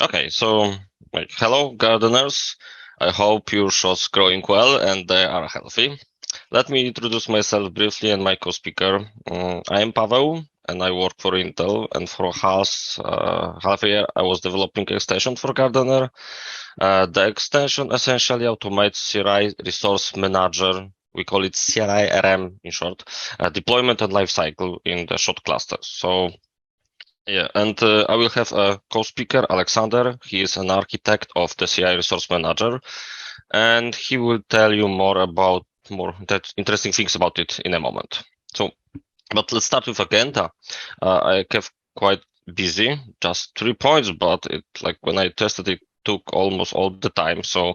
Okay, so hello, gardeners. I hope your shots growing well and they are healthy. Let me introduce myself briefly and my co-speaker. I am Paweł and I work for Intel, and for half a year I was developing extension for Gardener. The extension essentially automates CRI-resource-manager. We call it CRI-RM in short, deployment and lifecycle in the shot clusters. So yeah, and I will have a co-speaker, Alexander. He is an architect of the CI Resource Manager, and he will tell you more interesting things about it in a moment. So, but let's start with agenda. I kept quite busy, just 3 points, but when I tested it, took almost all the time. So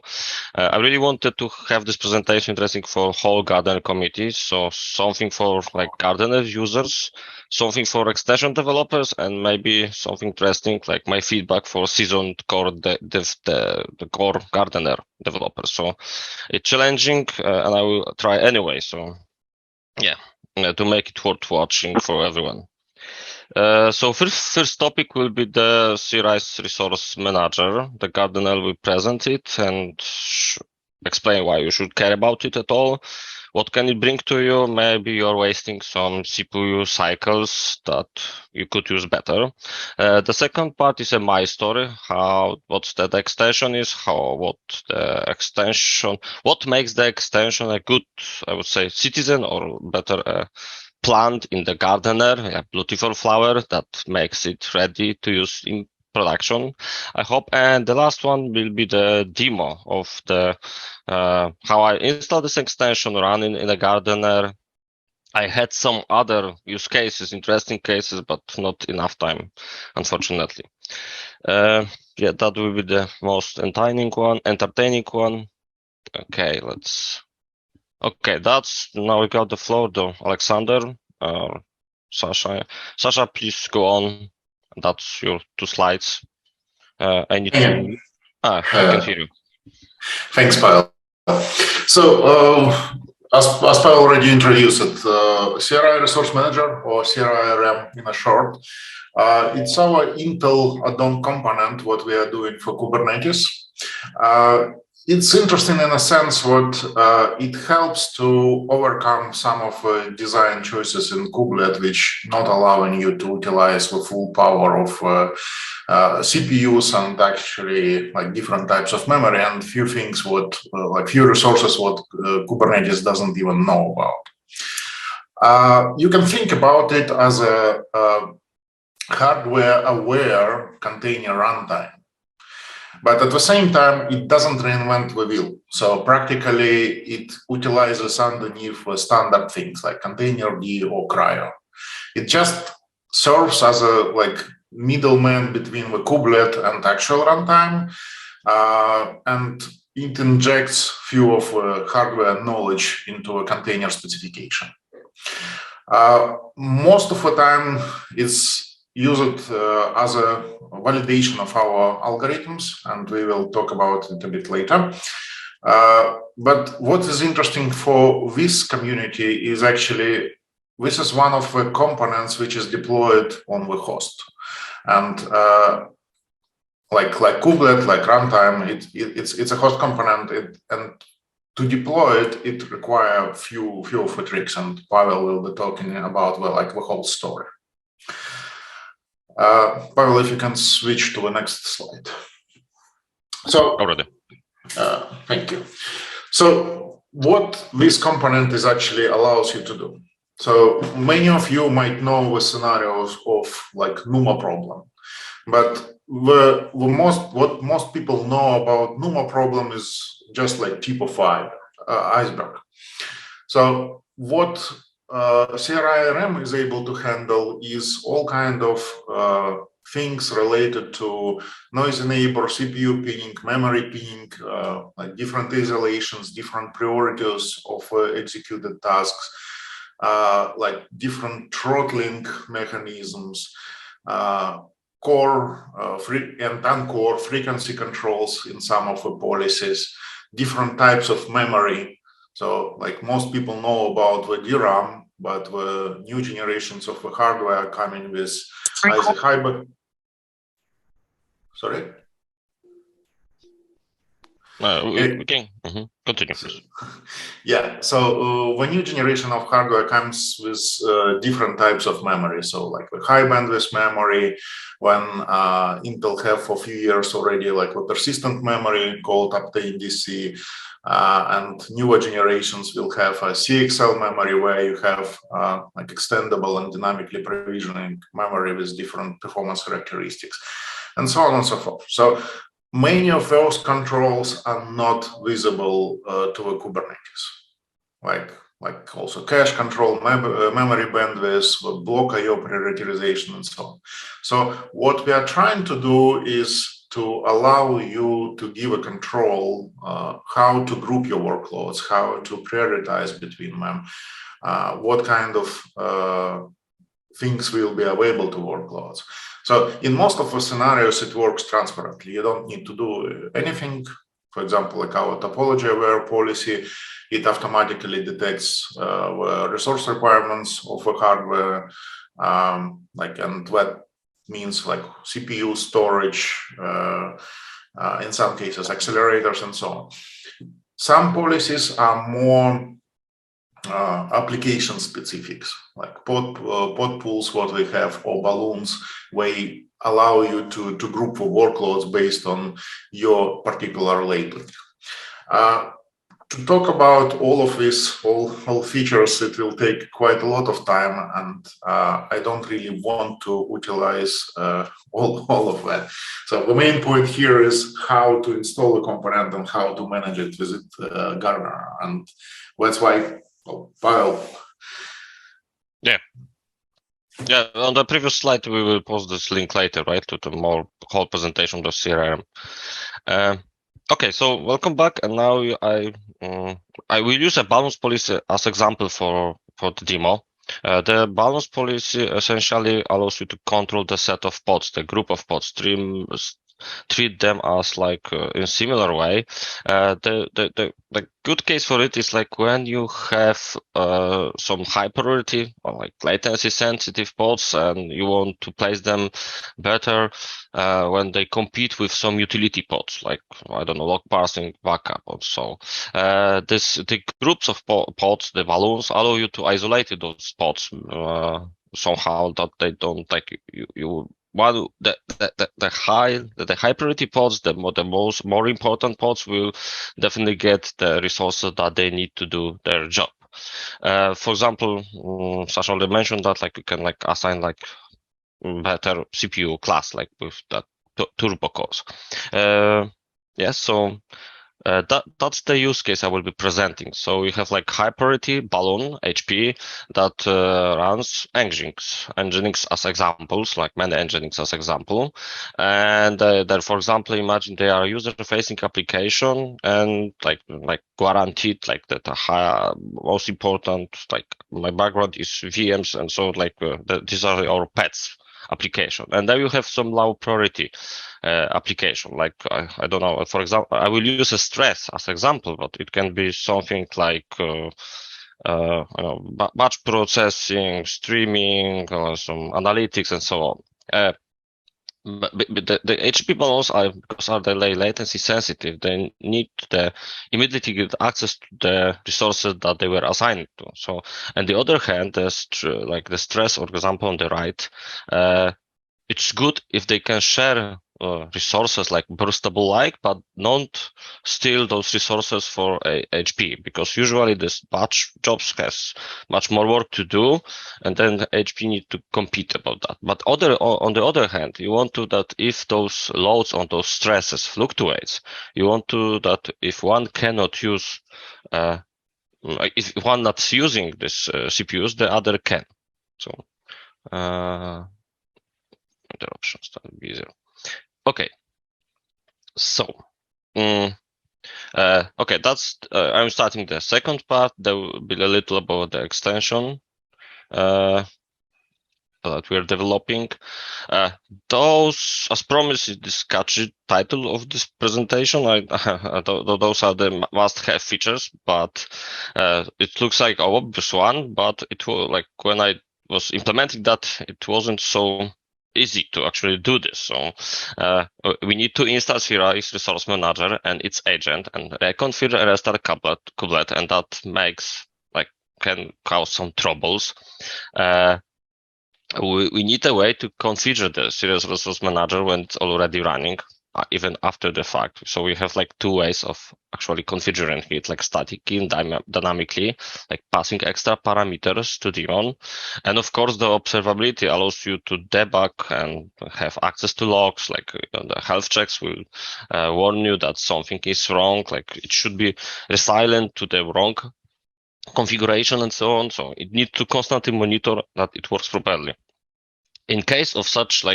I really wanted to have this presentation interesting for whole Gardener community. So something for Gardener users, something for extension developers, and maybe something interesting like my feedback for seasoned core the core Gardener developers. So it's challenging, and I will try anyway. So yeah, to make it worth watching for everyone. So first topic will be the CRI-resource manager. The Gardener will present it and explain why you should care about it at all. What can it bring to you? Maybe you're wasting some CPU cycles that you could use better. The second part is my story, what the extension is, what makes the extension a good, I would say, citizen, or better, plant in the gardener, a beautiful flower that makes it ready to use in production, I hope. And the last one will be the demo of the how I install this extension running in a gardener. I had some other use cases, interesting cases, but not enough time, unfortunately. Yeah, that will be the most entertaining one. Okay, now we got the floor to Alexander. Sasha, please go on. That's your 2 slides. I need to. I can hear you. Thanks, Pavel. So, as Pavel already introduced it, CRI Resource Manager, or CRI-RM in a short, it's our Intel add-on component, what we are doing for Kubernetes. It's interesting in a sense what it helps to overcome some of design choices in Kubelet, which not allowing you to utilize the full power of CPUs and actually different types of memory and few things few resources what Kubernetes doesn't even know about. You can think about it as a hardware-aware container runtime. But at the same time, it doesn't reinvent the wheel. So practically, it utilizes underneath standard things like containerd or CRI. It just serves as a middleman between the kubelet and actual runtime, and it injects few of hardware knowledge into a container specification. Most of the time, it's used as a validation of our algorithms, and we will talk about it a bit later. But what is interesting for this community is actually this is one of the components which is deployed on the host, and like kubelet, like runtime, it's a host component, and to deploy it, it requires few of the tricks, and Pavel will be talking about the whole story. Pavel, if you can switch to the next slide. So, already. Thank you. So, what this component is actually allows you to do. So, many of you might know the scenarios of NUMA problem, but what most people know about NUMA problem is just tip of iceberg. So, what CRI-RM is able to handle is all kind of things related to noisy neighbor, CPU ping, memory ping, different isolations, different priorities of executed tasks, different throttling mechanisms, core and uncore frequency controls in some of the policies, different types of memory. So most people know about the DRAM, but the new generations of the hardware are coming with either hybrid. Sorry? We can continue, please. Yeah, so the new generation of hardware comes with different types of memory. So like the high bandwidth memory, when Intel have for a few years already like a persistent memory called Optane-DC, and newer generations will have a CXL memory where you have like extendable and dynamically provisioning memory with different performance characteristics, and so on and so forth. So many of those controls are not visible to the Kubernetes, like also cache control, memory bandwidth, block IO prioritization, and so on. So what we are trying to do is to allow you to give a control how to group your workloads, how to prioritize between them, what kind of things will be available to workloads. So in most of the scenarios, it works transparently. You don't need to do anything. For example, like our topology aware policy, it automatically detects the resource requirements of the hardware, and that means like CPU storage, in some cases accelerators, and so on. Some policies are more application specifics, like pod pools, what we have, or balloons, where allow you to group the workloads based on your particular labeling. To talk about all of this, all features, it will take quite a lot of time, and I don't really want to utilize all of that. So the main point here is how to install a component and how to manage it with Gardner, and that's why. Oh, Pavel. Yeah. Yeah, on the previous slide, we will post this link later, right, to the more whole presentation of the CRI-REM. Okay, so welcome back, and now I will use a balance policy as example for the demo. The balance policy essentially allows you to control the set of pods, the group of pods, treat them as like in similar way. The good case for it is like when you have some high priority or like latency sensitive pods, and you want to place them better when they compete with some utility pods, like I don't know, log parsing, backup, or so. The groups of pods, the balloons, allow you to isolate those pods somehow that they don't like you. While the high priority pods, the more important pods will definitely get the resources that they need to do their job. For example, Sasha already mentioned that like you can like assign like better CPU class, like with that turbo cores. Yes, so that's the use case I will be presenting. So we have like high priority balloon HP that runs Nginx as examples, like many Nginx as example. And there, for example, imagine they are user-facing application and like guaranteed like that most important, like my background is VMs, and so like these are our pets application, and then you have some low priority application, like I don't know, for example, I will use a stress as example, but it can be something like batch processing, streaming, some analytics, and so on. But the HP balloons because they latency sensitive, they need to immediately get access to the resources that they were assigned to. So, on the other hand, like the stress, for example, on the right, it's good if they can share resources like burstable like, but not steal those resources for HP, because usually this batch jobs has much more work to do, and then HP need to compete about that. But on the other hand, you want to that if those loads on those stresses fluctuates, you want to that if one cannot use if one not using this CPUs, the other can. So other options that would be easier. Okay, so okay, that's I'm starting the second part. There will be a little about the extension that we are developing. Those, as promised, is this catchy title of this presentation. Those are the must-have features, but it looks like an obvious one. But it was like when I was implementing that, it wasn't so easy to actually do this. So we need to install CRI-resource-manager and its agent and reconfigure and restart kubelet, and that makes can cause some troubles. We need a way to configure the CRI-resource-manager when it's already running, even after the fact. So we have two ways of actually configuring it, statically and dynamically, passing extra parameters to daemon. And of course, the observability allows you to debug and have access to logs, the health checks will warn you that something is wrong, it should be resilient to the wrong configuration and so on. So it needs to constantly monitor that it works properly. In case of such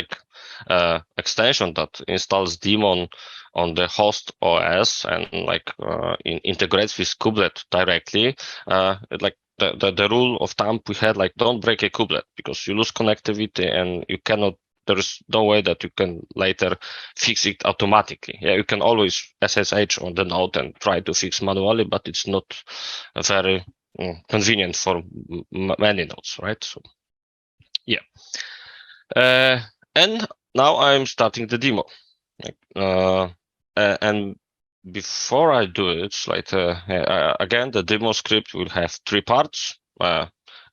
extension that installs daemon on the host OS and integrates with kubelet directly, the rule of thumb we had, don't break a kubelet, because you lose connectivity and you cannot. There is no way that you can later fix it automatically. Yeah, you can always SSH on the node and try to fix manually, but it's not very convenient for many nodes, right? So, yeah. And now I'm starting the demo. And before I do it, again, the demo script will have 3 parts.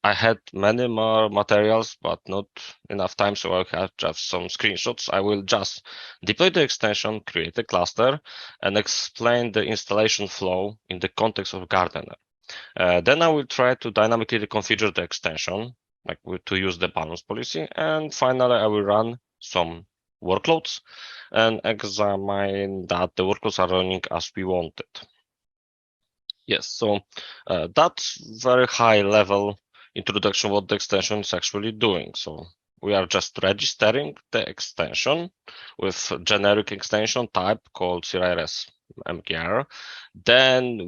I had many more materials, but not enough time, so I have just some screenshots. I will just deploy the extension, create a cluster, and explain the installation flow in the context of Gardener. Then I will try to dynamically reconfigure the extension, to use the balance policy. And finally, I will run some workloads and examine that the workloads are running as we wanted. Yes, so that's very high level introduction what the extension is actually doing. So we are just registering the extension with generic extension type called CRI-resource-manager. Then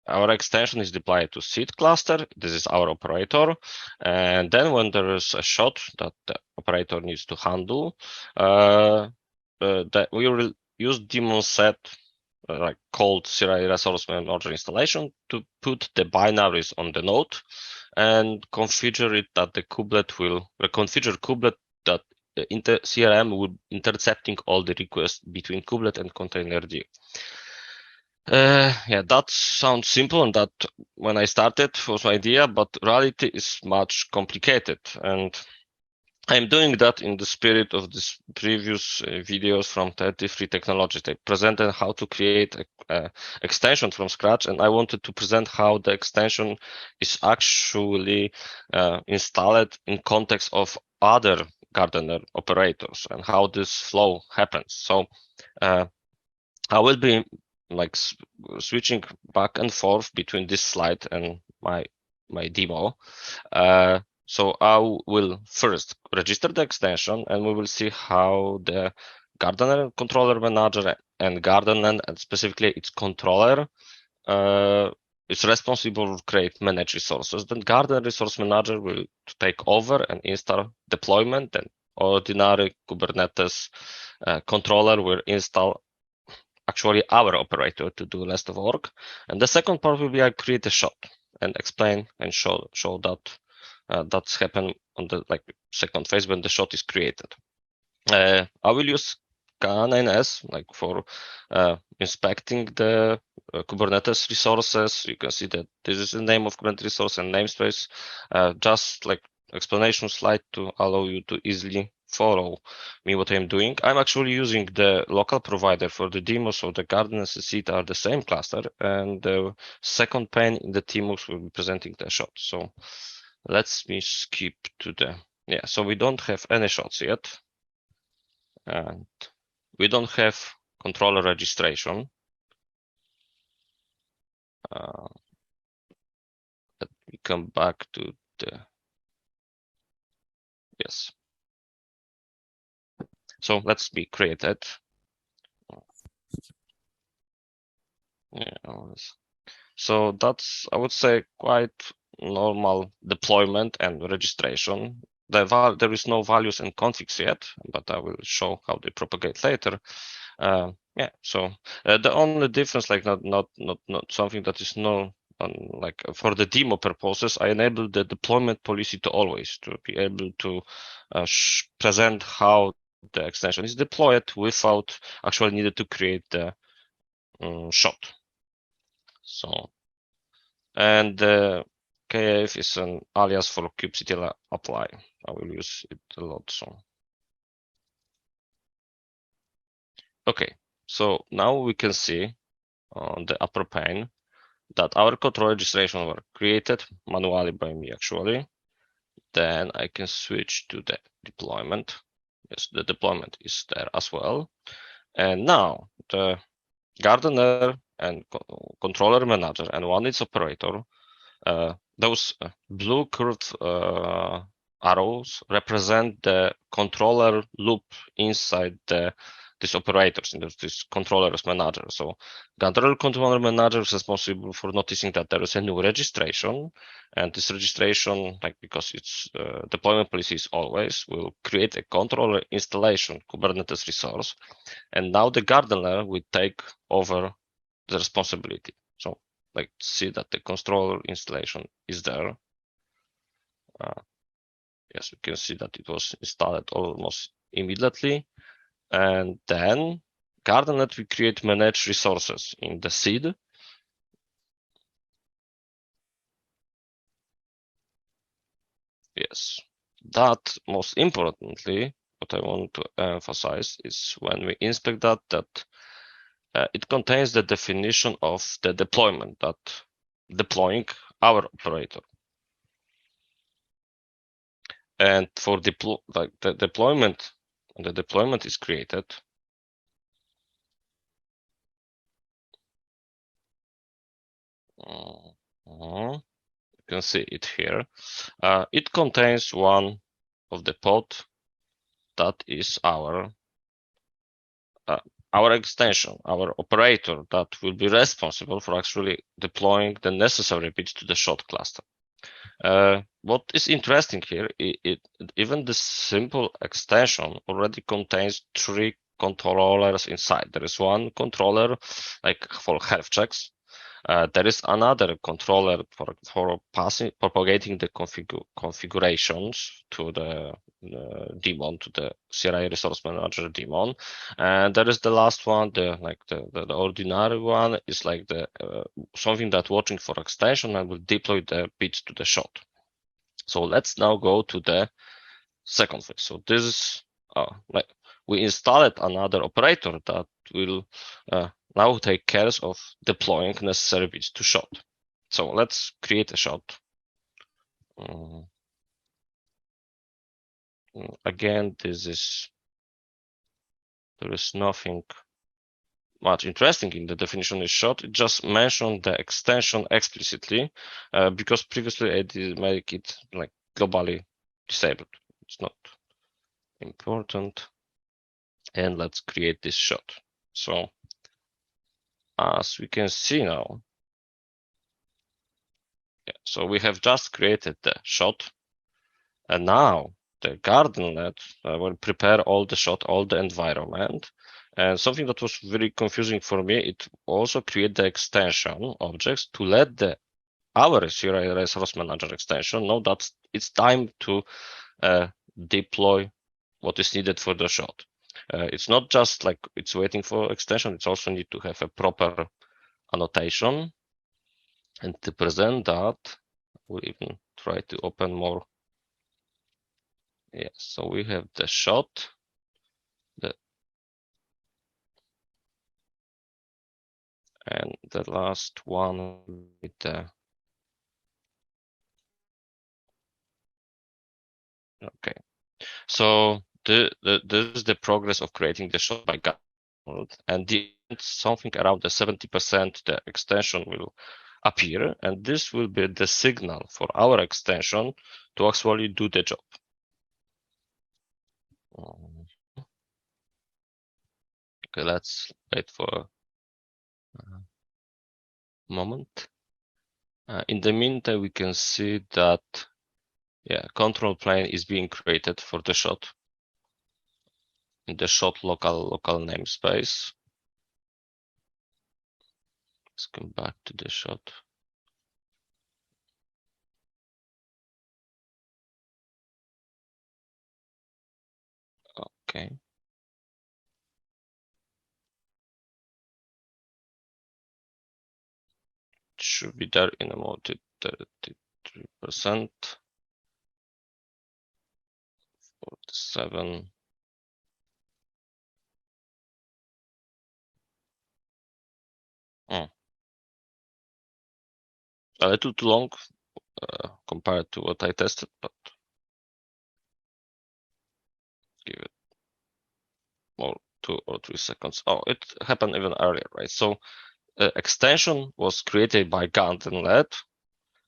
our extension is deployed to seed cluster. This is our operator. And then when there is a shot that the operator needs to handle, that we will use daemon set called CRI-resource-manager installation to put the binaries on the node and configure it that the kubelet will reconfigure kubelet that CRM will intercepting all the requests between kubelet and containerd. Yeah, that sounds simple, and that when I started was my idea, but reality is much complicated. And I'm doing that in the spirit of this previous videos from 33 Technologies. They presented how to create an extension from scratch, and I wanted to present how the extension is actually installed in context of other Gardener operators and how this flow happens. So I will be switching back and forth between this slide and my demo. So I will first register the extension, and we will see how the Gardener controller manager and Gardener, and specifically its controller, is responsible to create manage resources. Then Gardener resource manager will take over and install deployment, and ordinary Kubernetes controller will install actually our operator to do rest of work. And the second part will be I create a shot and explain and show that that's happened on the second phase when the shot is created. I will use K9S for inspecting the Kubernetes resources. You can see that this is the name of Kubernetes resource and namespace. Just explanation slide to allow you to easily follow me what I'm doing. I'm actually using the local provider for the demo, so the Garden and the seed are the same cluster, and the second pane in the TMUX will be presenting the shot. So let's me skip to the, so we don't have any shots yet, and we don't have controller registration. Let me come back to the, yes. So let's be created. So that's, I would say, quite normal deployment and registration. There is no values and configs yet, but I will show how they propagate later. So the only difference, not something that is like for the demo purposes, I enable the deployment policy to always to be able to present how the extension is deployed without actually needed to create the shot. So, and KF is an alias for kubectl apply. I will use it a lot. So, okay. So now we can see on the upper pane that our control registration were created manually by me actually. Then I can switch to the deployment. Yes, the deployment is there as well. And now the gardener and controller manager and one is operator. Those blue curved arrows represent the controller loop inside these operators in this controller's manager. So controller manager is responsible for noticing that there is a new registration, and this registration, like because its deployment policy is always, will create a controller installation Kubernetes resource, and now the gardener will take over the responsibility. So like see that the controller installation is there. Yes, we can see that it was installed almost immediately. And then Gardenet, we create manage resources in the seed. Yes, that most importantly, what I want to emphasize is when we inspect that it contains the definition of the deployment, that deploying our operator. And for the deployment is created. You can see it here. It contains one of the pod that is our extension, our operator that will be responsible for actually deploying the necessary bits to the shot cluster. What is interesting here, even the simple extension already contains 3 controllers inside. There is one controller like for health checks. There is another controller for propagating the configurations to the daemon, to the CRI-resource-manager daemon. And there is the last one, the ordinary one is like the something that watching for extension and will deploy the bits to the shot. So let's now go to the second phase. So this is like we installed another operator that will now take care of deploying necessary bits to shot. So let's create a shot. Again, there is nothing much interesting in the definition of shot. It just mentioned the extension explicitly because previously I did make it like globally disabled. It's not important. And let's create this shot. So as we can see now, so we have just created the shot, and now the gardenet will prepare all the shot, all the environment. And something that was very confusing for me, it also create the extension objects to let our CRI-resource-manager extension know that it's time to deploy what is needed for the shot. It's not just like it's waiting for extension, it's also need to have a proper annotation. And to present that, we'll even try to open more. Yes, so we have the shot, and the last one with the, okay. So this is the progress of creating the shot by Gardenet, and something around the 70% the extension will appear, and this will be the signal for our extension to actually do the job. Okay, let's wait for a moment. In the meantime, we can see that, yeah, control plane is being created for the shot in the shot local namespace. Let's come back to the shot. Okay. It should be there in a mode 33%, 47. A little too long compared to what I tested, but give it more 2 or 3 seconds. Oh, it happened even earlier, right? So extension was created by Gardner,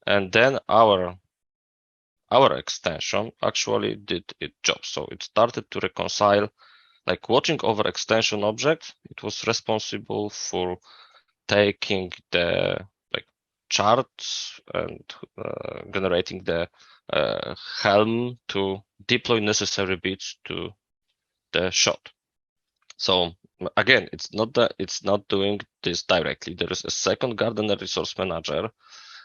and then our extension actually did its job. So it started to reconcile, like watching over extension object. It was responsible for taking the charts and generating the Helm to deploy necessary bits to the shot. So again, it's not doing this directly. There is a second Gardener resource manager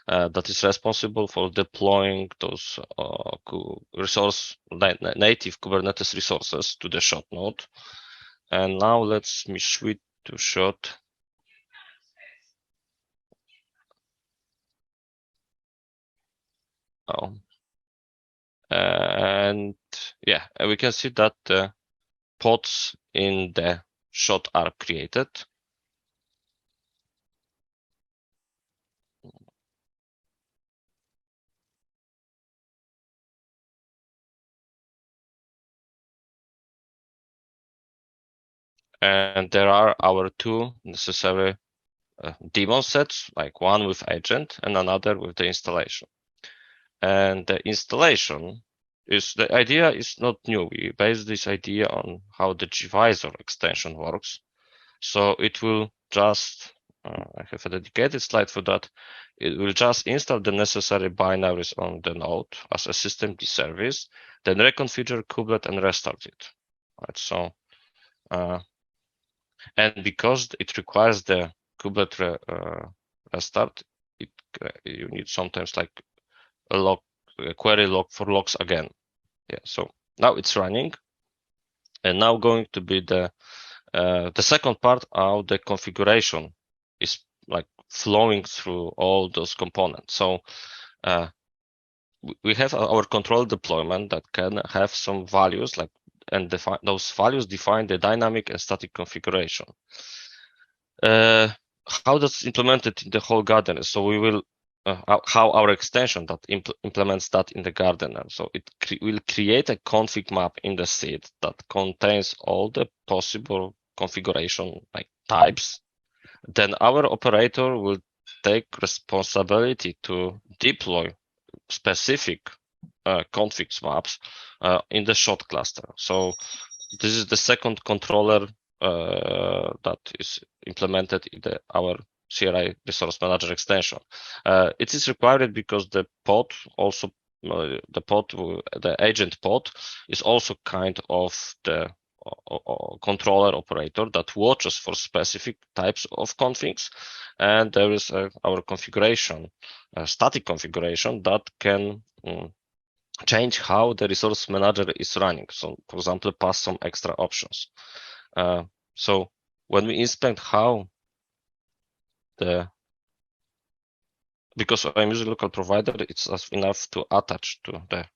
that is responsible for deploying those native Kubernetes resources to the shot node. And now let's me switch to shot. Oh. And yeah, we can see that the pods in the shot are created. And there are our two necessary daemon sets, like one with agent and another with the installation. And the installation the idea is not new. We base this idea on how the gvisor extension works. So it will just, I have a dedicated slide for that. It will just install the necessary binaries on the node as a systemd service, then reconfigure kubelet and restart it. Right. So, and because it requires the kubelet restart, you need sometimes like a query log for logs again. Yeah. So now it's running, and now going to be the second part, how the configuration is like flowing through all those components. So we have our control deployment that can have some values, like, and those values define the dynamic and static configuration. How that's implemented in the whole Gardener? So we will how our extension that implements that in the Gardener. So it will create a config map in the seed that contains all the possible configuration like types. Then our operator will take responsibility to deploy specific config maps in the shot cluster. So this is the second controller that is implemented in our CRI resource manager extension. It is required because the pod also the agent pod is also kind of the controller operator that watches for specific types of configs, and there is our configuration, static configuration that can change how the resource manager is running. So, for example, pass some extra options. So when we inspect how because I'm using local provider, it's enough to attach to the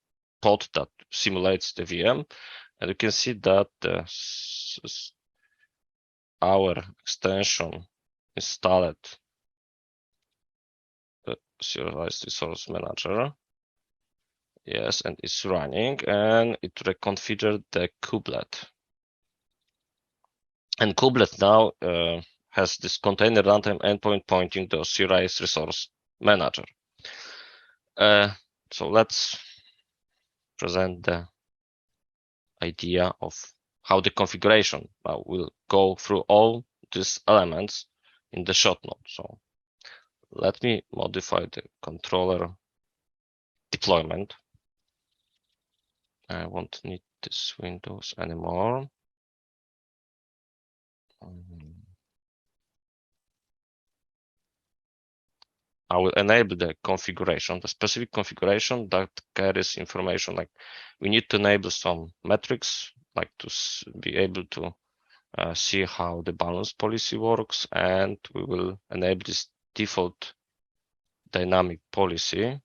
pod that simulates the VM, and you can see that our extension installed the serialized resource manager. Yes, and it's running, and it reconfigured the kubelet. And kubelet now has this container runtime endpoint pointing to CRI-resource manager. So let's present the idea of how the configuration will go through all these elements in the shot node. So let me modify the controller deployment. I won't need this Windows anymore. I will enable the configuration, the specific configuration that carries information like we need to enable some metrics like to be able to see how the balance policy works, and we will enable this default dynamic policy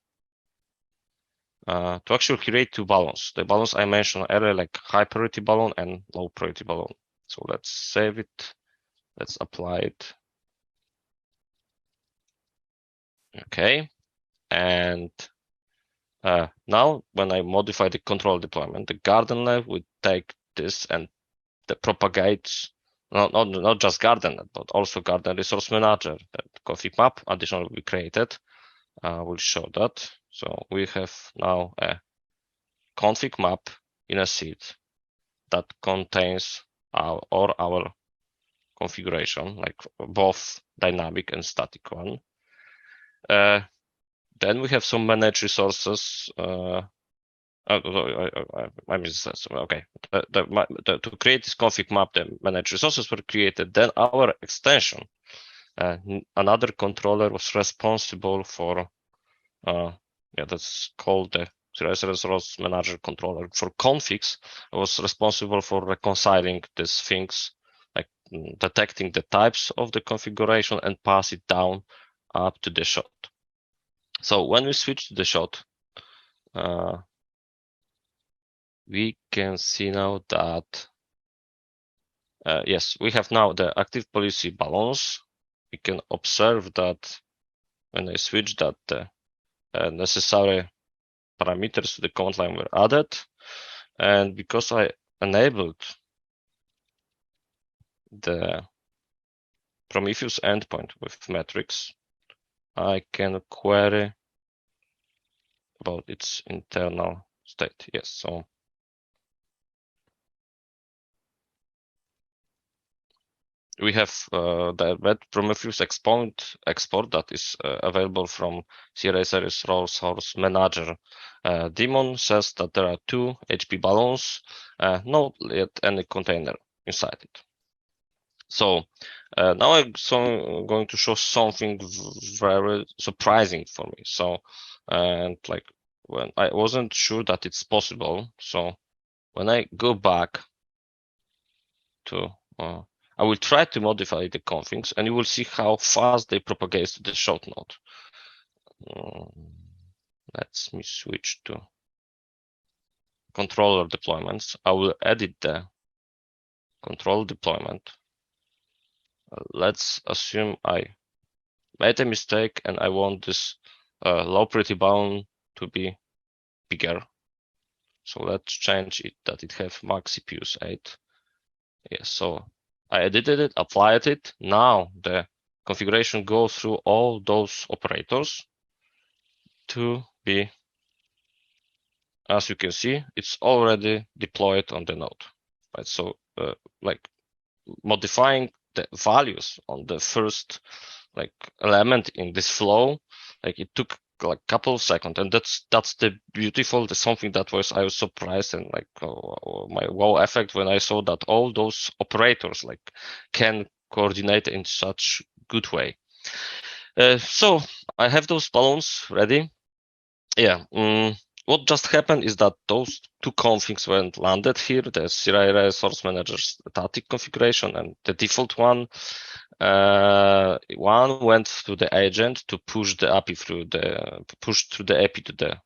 to actually create two balance. The balance I mentioned earlier, like high priority balloon and low priority balloon. So let's save it. Let's apply it. Okay. And now when I modify the control deployment, the gardener would take this and the propagates, not just gardener, but also garden resource manager, that config map additionally we created. Will show that. So we have now a config map in a seed that contains our configuration, like both dynamic and static one. Then we have some managed resources. I missed that. Okay. To create this config map, the managed resources were created. Then our extension, another controller was responsible for, that's called the CRI-resource-manager controller for configs. It was responsible for reconciling these things, like detecting the types of the configuration and pass it down up to the shot. So when we switch to the shot, we can see now that, yes, we have now the active policy balance. We can observe that when I switch that, the necessary parameters to the command line were added. And because I enabled the Prometheus endpoint with metrics, I can query about its internal state. Yes, so we have the red Prometheus export that is available from CRI-resource-manager. Daemon says that there are 2 HP balloons, not yet any container inside it. So now I'm going to show something very surprising for me. So, and like when I wasn't sure that it's possible. So when I go back to, I will try to modify the configs, and you will see how fast they propagate to the short node. Let me switch to controller deployments. I will edit the control deployment. Let's assume I made a mistake and I want this low priority bound to be bigger. So let's change it that it have max CPUs 8. Yes, so I edited it, applied it. Now the configuration goes through all those operators to be, as you can see, it's already deployed on the node. Right, so like modifying the values on the first like element in this flow, like it took like a couple of seconds, and that's the beautiful, the something that I was surprised and like my wow effect when I saw that all those operators like can coordinate in such good way. So I have those balloons ready. Yeah. What just happened is that those 2 configs went landed here, the CRI-resource-manager static configuration and the default one. One went to the agent to push the API through the API to the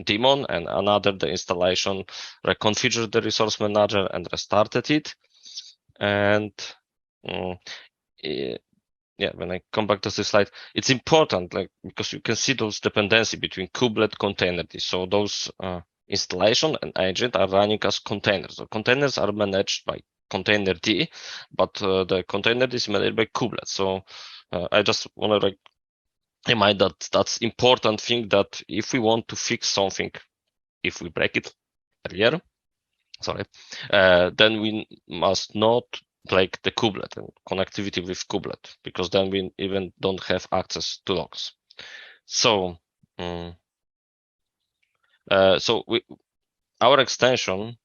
daemon, and another, the installation, reconfigured the resource manager and restarted it. And yeah, when I come back to this slide, it's important, like, because you can see those dependency between kubelet containerd. So those installation and agent are running as containers. So containers are managed by containerd, but the containerd is managed by kubelet. So I just want to like remind that that's important thing, that if we want to fix something, if we break it earlier, then we must not break the kubelet and connectivity with kubelet, because then we even don't have access to logs. So, our extension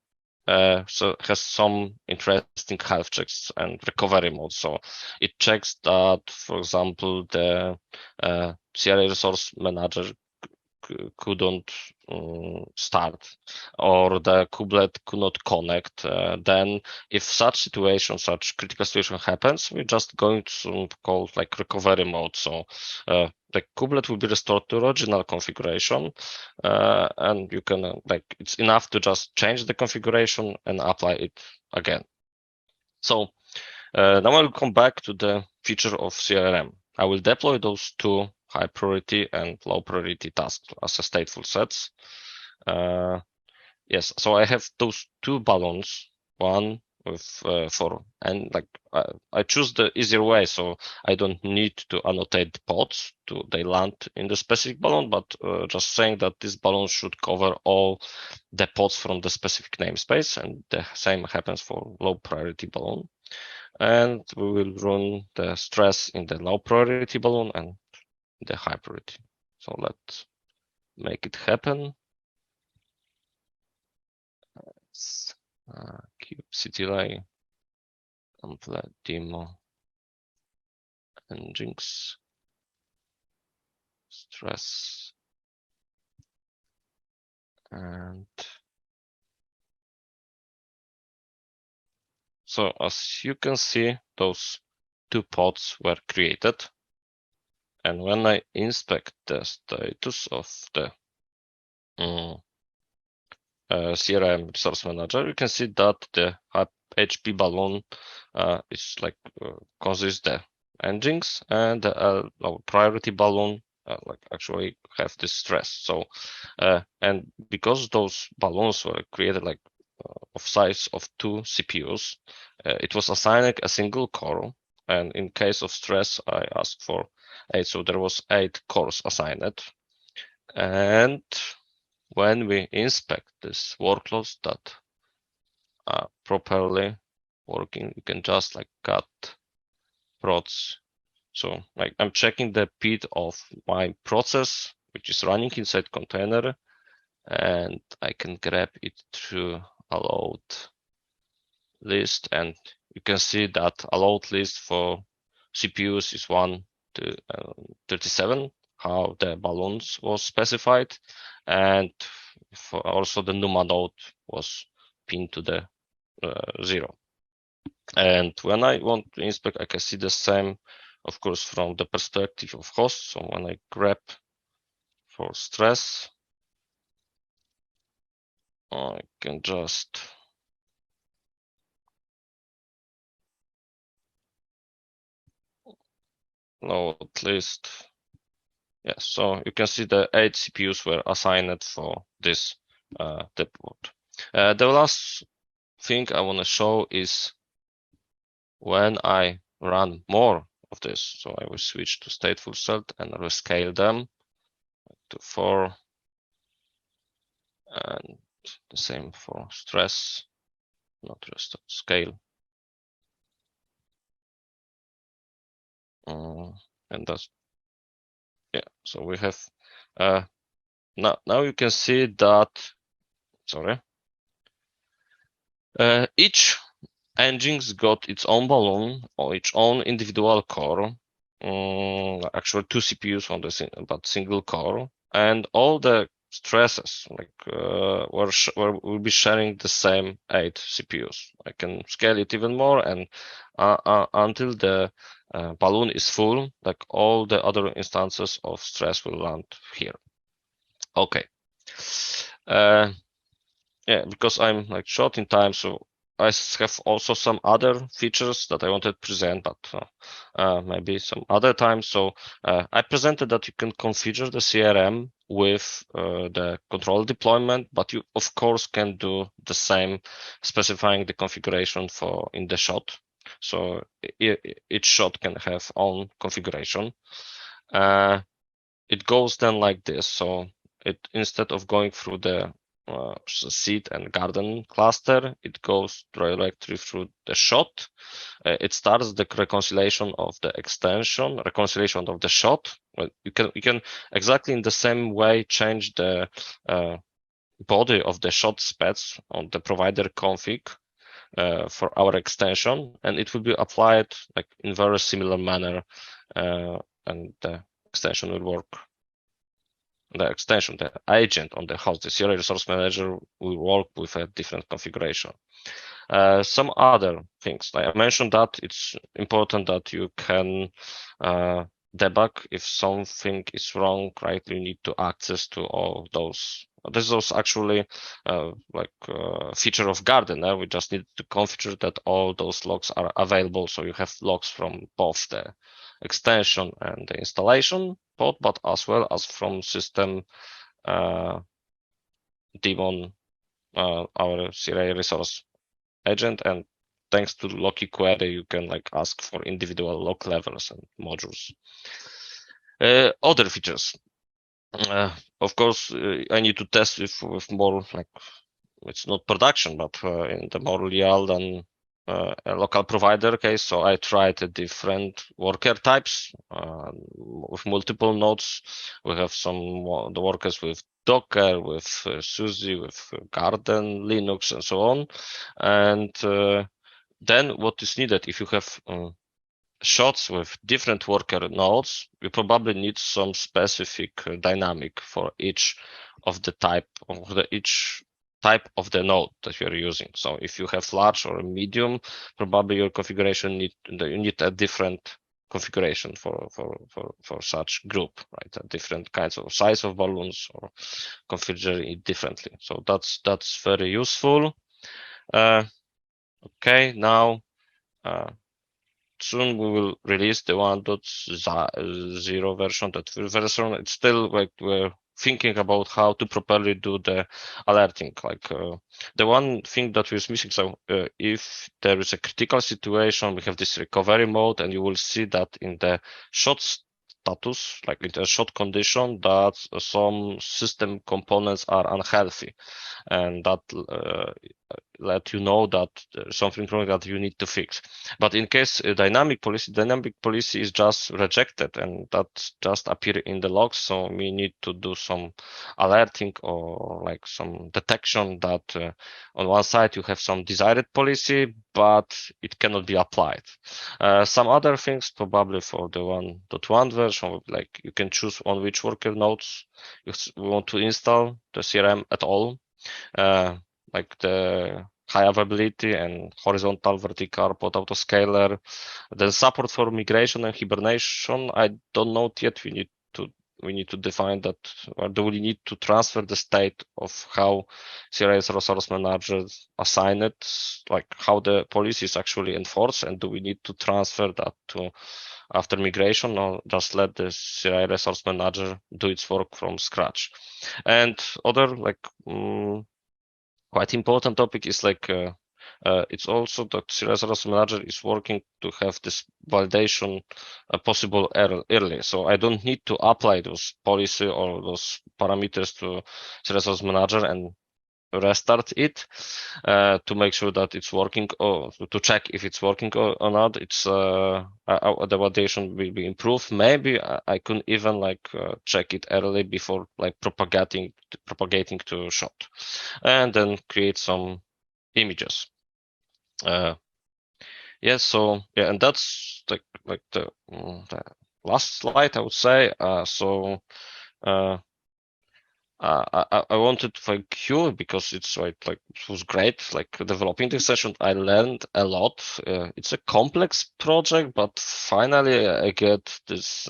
has some interesting health checks and recovery modes. So it checks that, for example, the CRI-resource-manager couldn't start, or the kubelet could not connect, then if such critical situation happens, we're just going to some called like recovery mode. So the kubelet will be restored to original configuration, and you can it's enough to just change the configuration and apply it again. So now I'll come back to the feature of CRM. I will deploy those two high priority and low priority tasks as a stateful sets. Yes, so I have those two balloons, one with and I choose the easier way, so I don't need to annotate the pods they land in the specific balloon, but just saying that this balloon should cover all the pods from the specific namespace, and the same happens for low priority balloon. And we will run the stress in the low priority balloon and the high priority. So let's make it happen. kubectl complete demo engines stress, and so as you can see, those two pods were created, and when I inspect the status of the CRI-resource-manager, you can see that the HP balloon is consists the engines, and the low priority balloon actually have this stress. So and because those balloons were created of size of two CPUs, it was assigned a single core, and in case of stress I asked for 8, so there was 8 cores assigned. And when we inspect these workloads that are properly working, you can just cut prods. So I'm checking the PID of my process, which is running inside container, and I can grab it through allowed list, and you can see that allowed list for CPUs is 1 to 37, how the balloons was specified, and for also the NUMA node was pinned to the 0. And when I want to inspect, I can see the same, of course, from the perspective of host. So when I grab for stress, I can just load list. Yes, so you can see the 8 CPUs were assigned for this deploy. The last thing I want to show is when I run more of this. So I will switch to stateful set and rescale them to 4, and the same for stress, not just scale. And that's, yeah, so we have, now you can see that, sorry, each engine's got its own balloon or its own individual core, actually 2 CPUs on the but single core, and all the stresses will be sharing the same 8 CPUs. I can scale it even more, and until the balloon is full, all the other instances of stress will land here. Okay. Yeah, because I'm short in time, so I have also some other features that I wanted to present, but maybe some other time. So I presented that you can configure the CRM with the control deployment, but you of course can do the same, specifying the configuration in the shot. So each shot can have own configuration. It goes then like this. So instead of going through the seed and garden cluster, it goes directly through the shot. It starts the reconciliation of the extension, reconciliation of the shot. You can exactly in the same way change the body of the shot specs on the provider config for our extension, and it will be applied in very similar manner, and the extension will work the extension, the agent on the host, the CRI-resource-manager will work with a different configuration. Some other things, like I mentioned, that it's important that you can debug if something is wrong, right? You need to access to all those. This is actually feature of Gardener. We just need to configure that all those logs are available. So you have logs from both the extension and the installation pod, but as well as from system daemon, our CRI resource agent, and thanks to Loki query, you can like ask for individual log levels and modules. Other features, of course, I need to test with more like it's not production, but in the more real than a local provider case. So I tried different worker types with multiple nodes. We have some the workers with Docker, with SUSE, with Garden, Linux, and so on. And then what is needed if you have shots with different worker nodes, you probably need some specific dynamic for each of the type of the node that you're using. So if you have large or medium, probably your configuration you need a different configuration for such group, right? Different kinds of size of balloons or configure it differently. So that's very useful. Okay, now soon we will release the 1.0 version. That version, it's still like we're thinking about how to properly do the alerting. Like the one thing that is missing. So if there is a critical situation, we have this recovery mode, and you will see that in the shot status, like in the shot condition, that some system components are unhealthy, and that let you know that there's something wrong that you need to fix. But in case dynamic policy is just rejected, and that just appear in the logs, so we need to do some alerting or like some detection that on one side you have some desired policy, but it cannot be applied. Some other things probably for the 1.1 version, like you can choose on which worker nodes you want to install the CRM at all. Like the high availability and horizontal, vertical pod autoscaler. The support for migration and hibernation, I don't know yet. We need to define that, or do we need to transfer the state of how CRI-resource-manager assign it, like how the policy is actually enforced, and do we need to transfer that to after migration, or just let the CRI-resource-manager do its work from scratch? And other like quite important topic is like it's also that CRI-resource-manager is working to have this validation possible early. So I don't need to apply those policy or those parameters to CRI-resource-manager and restart it to make sure that it's working, or to check if it's working or not. It's the validation will be improved. Maybe I could even like check it early before like propagating to shot, and then create some images. So yeah, and that's like the last slide, I would say. I wanted to thank you because it's like it was great. Like developing this session, I learned a lot. It's a complex project, but finally I get this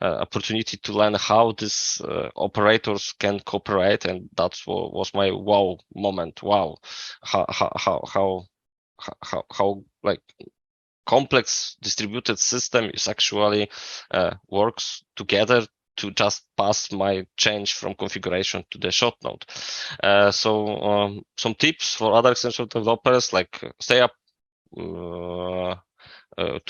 opportunity to learn how these operators can cooperate, and that's what was my wow moment. Wow, how like complex distributed system is actually works together to just pass my change from configuration to the shot node. Some tips for other extension developers, like stay up to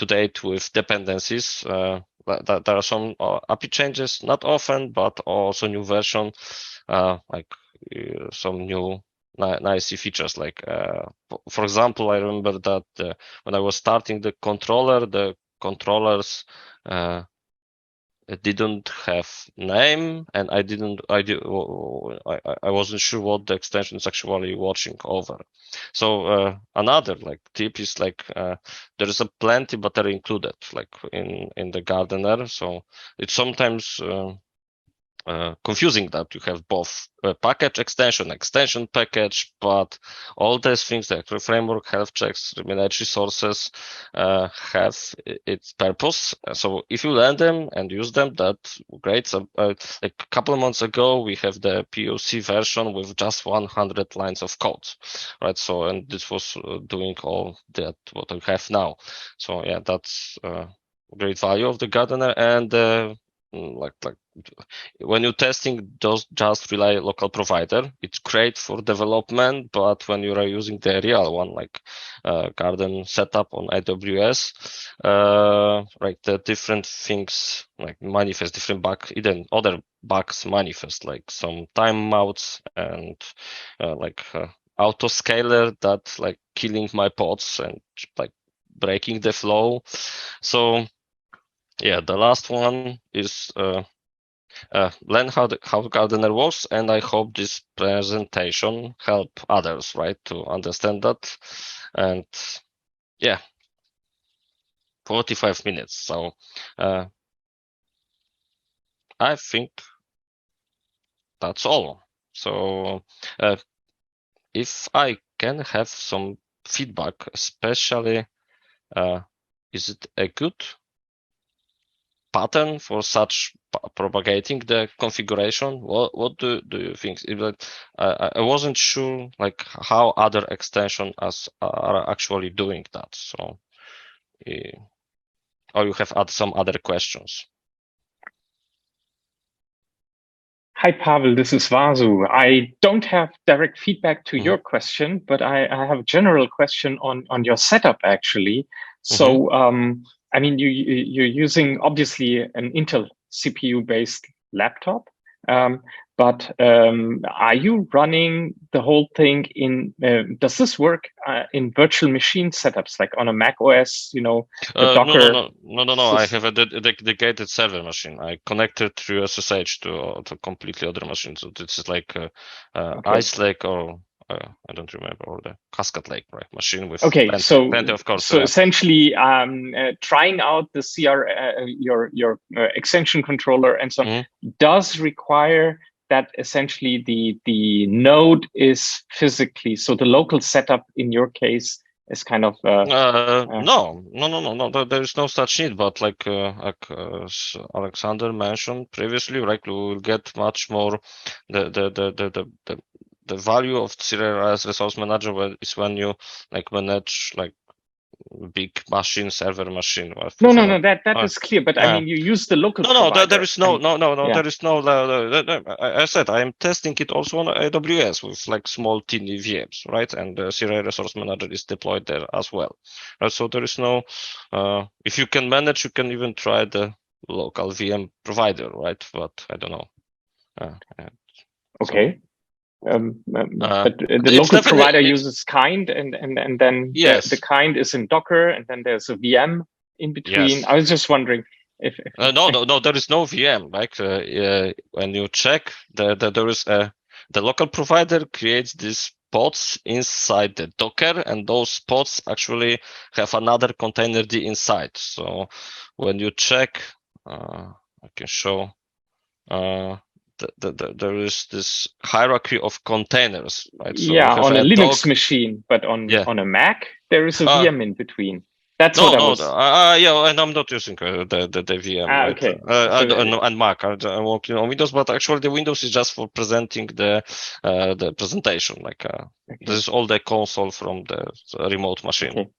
date with dependencies. There are some API changes, not often, but also new version, some new nice features. Like, for example, I remember that when I was starting the controllers didn't have name, and I wasn't sure what the extension is actually watching over. So another like tip is like there is a plenty battery included, like in the Gardener. So it's sometimes confusing that you have both package extension package, but all these things like the framework, health checks, manage resources have its purpose. So if you learn them and use them, that's great. So like a couple of months ago, we have the POC version with just 100 lines of code, right? So, and this was doing all that what I have now. So yeah, that's great value of the Gardener. And like when you're testing, just rely local provider. It's great for development, but when you are using the real one, like Garden setup on AWS, like the different things like manifest different bugs, even other bugs manifest, like some timeouts and autoscaler that like killing my pods and like breaking the flow. So yeah, the last one is learn how Gardener works, and I hope this presentation help others, right, to understand that. And yeah, 45 minutes. So I think that's all. So if I can have some feedback, especially is it a good pattern for such propagating the configuration? What do you think? I wasn't sure like how other extensions are actually doing that. So, or you have some other questions? Hi, Pavel, this is Vasu. I don't have direct feedback to your question, but I have a general question on your setup, actually. So, I mean, you're using obviously an Intel CPU-based laptop, but are you running the whole thing in, does this work in virtual machine setups, like on a Mac OS, you know, the Docker? No. I have a dedicated server machine. I connected through SSH to completely other machine. So this is like Ice Lake or I don't remember, or the Cascade Lake, right? Machine with plenty of course. So essentially, trying out the your extension controller and so on does require that essentially the node is physically, so the local setup in your case is kind of no. There is no such need. But like Alexander mentioned previously, like we will get much more the value of CRI-resource-manager is when you like manage like big machine, server machine. No, that is clear. But I mean, you use the local provider. There is no. There is no. I said I am testing it also on AWS with like small teeny VMs, right? And the CRI-resource-manager is deployed there as well. So there is no. If you can manage, you can even try the local VM provider, right? But I don't know. Okay. But the local provider uses kind, and then the kind is in Docker, and then there's a VM in between. Yes. I was just wondering if no, there is no VM. Like when you check, there is the local provider creates these pods inside the Docker, and those pods actually have another container inside. So when you check, I can show. There is this hierarchy of containers, right? So yeah, on a Linux machine, but on a Mac there is a VM in between. That's what I was. Yeah, and I'm not using the VM. Right? Okay. And Mac. I'm working on Windows, but actually the Windows is just for presenting the presentation. Like this is all the console from the remote machine. Okay.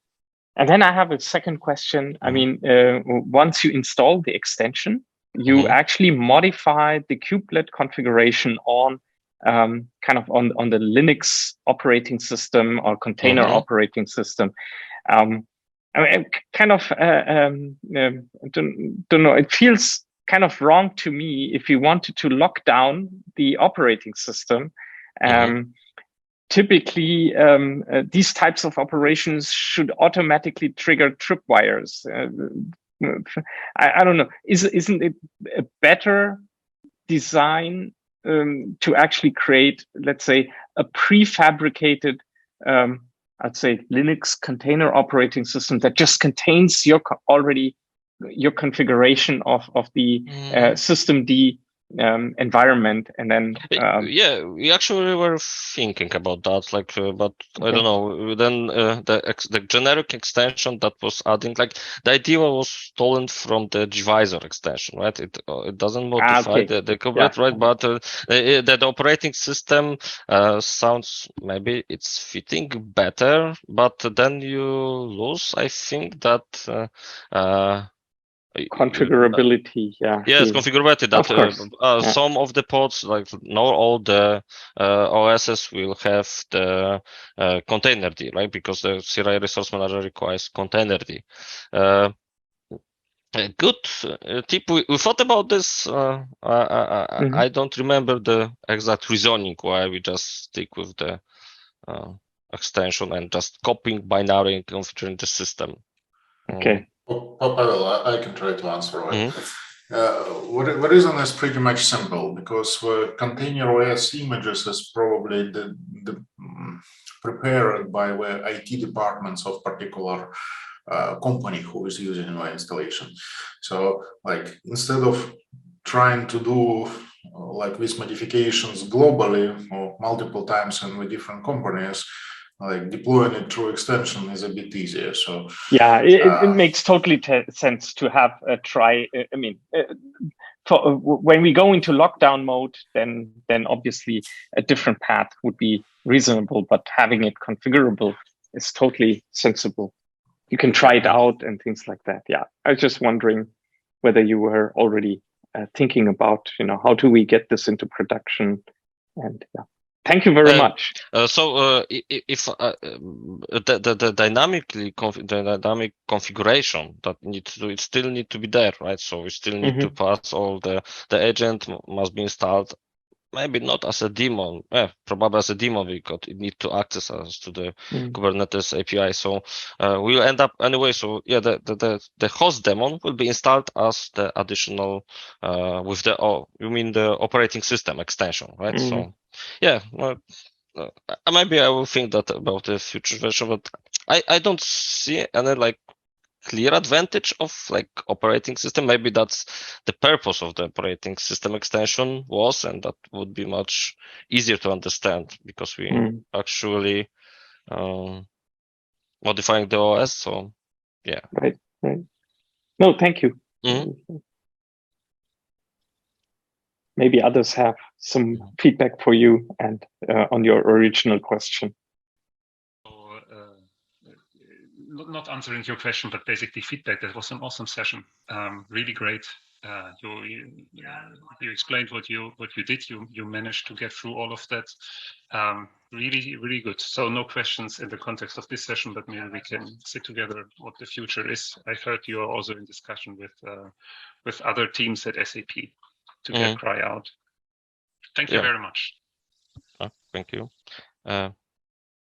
And then I have a second question. I mean, once you install the extension, you actually modify the kubelet configuration on kind of on the Linux operating system or container operating system. I mean, kind of don't know. It feels kind of wrong to me if you wanted to lock down the operating system. Typically, these types of operations should automatically trigger tripwires. I don't know. Isn't it a better design to actually create, let's say, a prefabricated, I'd say, Linux container operating system that just contains your configuration of the systemd environment, and then yeah, we actually were thinking about that, like, but I don't know. Then the generic extension that was adding, like, the idea was stolen from the gvisor extension, right? It doesn't modify the kubelet, right? But the operating system sounds, maybe it's fitting better, but then you lose, I think, that configurability. Yes, configurability. That some of the pods, like not all the OSs, will have the containerd, right? Because the CRI resource manager requires containerd. Good tip. We thought about this. I don't remember the exact reasoning why we just stick with the extension and just copying binary and configuring the system. Okay. Pavel, I can try to answer it. The reason is pretty much simple, because the container OS images is probably the prepared by the IT departments of particular company who is using my installation. So, like, instead of trying to do like these modifications globally or multiple times in the different companies, like deploying it through extension is a bit easier. So yeah, it makes totally sense to have a try. I mean, when we go into lockdown mode, then obviously a different path would be reasonable, but having it configurable is totally sensible. You can try it out and things like that. Yeah, I was just wondering whether you were already thinking about, how do we get this into production? And yeah, thank you very much. So if the dynamic configuration that needs to, it still need to be there, right? So we still need to pass all the agent must be installed. Maybe not as a daemon, probably as a daemon, because it needs to access us to the Kubernetes API. So we'll end up anyway. So yeah, the host daemon will be installed as the additional with the you mean the operating system extension, right? So yeah, maybe I will think that about the future version, but I don't see any like clear advantage of like operating system. Maybe that's the purpose of the operating system extension was, and that would be much easier to understand because we actually modifying the OS. So yeah. Right. No, thank you. Maybe others have some feedback for you and on your original question. Not answering your question, but basically feedback. That was an awesome session. Really great. You explained what you did. You managed to get through all of that. Really good. So no questions in the context of this session, but maybe we can sit together what the future is. I heard you are also in discussion with other teams at SAP to get CRI out. Thank you very much. Thank you.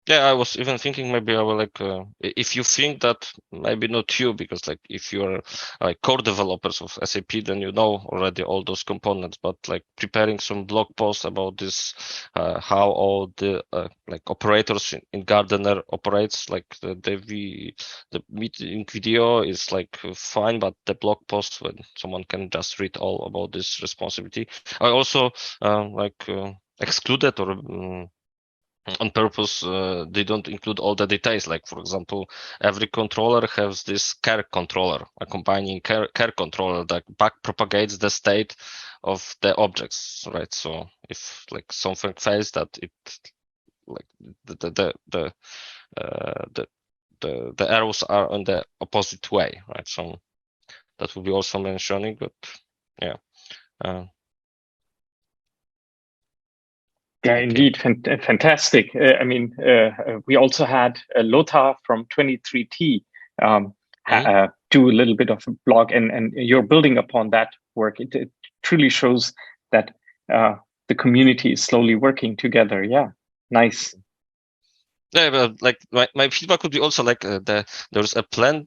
Yeah, I was even thinking maybe I will like if you think that maybe not you, because like if you're like core developers of SAP, then you know already all those components, but like preparing some blog posts about this, how all the like operators in Gardener operates, like the meeting video is like fine, but the blog post when someone can just read all about this responsibility. I also excluded or on purpose, they don't include all the details. Like, for example, every controller has this care controller, accompanying care controller that back propagates the state of the objects, right? So if like something fails, that it like the arrows are on the opposite way, right? So that will be also mentioning, but yeah. Yeah, indeed, fantastic. I mean, we also had Lothar from 23T do a little bit of a blog, and you're building upon that work. It truly shows that the community is slowly working together. Yeah, nice. Yeah, but like my feedback would be also like there's a plenty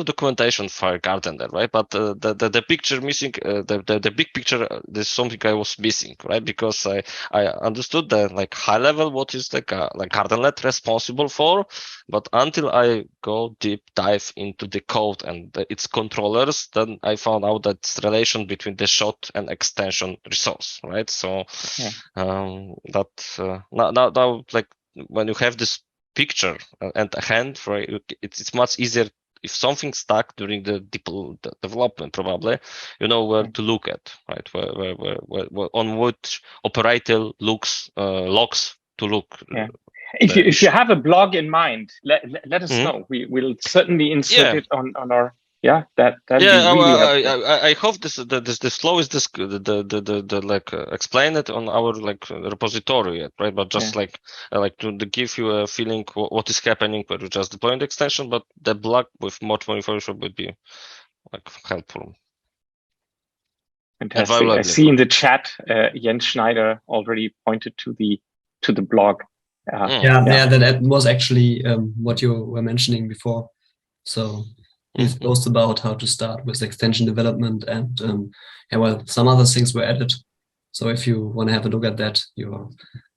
of documentation for Gardener, right? But the picture missing, the big picture, there's something I was missing, right? Because I understood the like high level what is like Gardener responsible for, but until I go deep dive into the code and its controllers, then I found out that relation between the shot and extension resource, right? So that now like when you have this picture and a hand, right, it's much easier. If something's stuck during the development, probably you know where to look at, right? Where on which operator logs to look. Yeah. If you have a blog in mind, let us know. We will certainly insert it on our. Yeah, that'd be really helpful. I hope this flow is the like explain it on our like repository, right? But just like to give you a feeling what is happening when you just deploying the extension, but the blog with more information would be like helpful. Fantastic. I see in the chat Jens Schneider already pointed to the blog. That was actually what you were mentioning before. So he's post about how to start with extension development, and some other things were added. So if you want to have a look at that, you are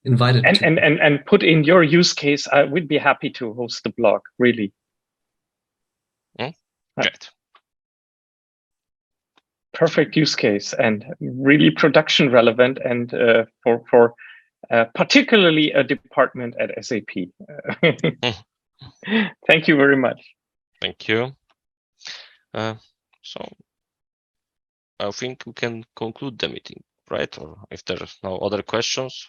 invited. And put in your use case. I would be happy to host the blog. Really. Great. Perfect use case and really production relevant, and for particularly a department at SAP. Thank you very much. Thank you. So I think we can conclude the meeting, right? Or if there are no other questions.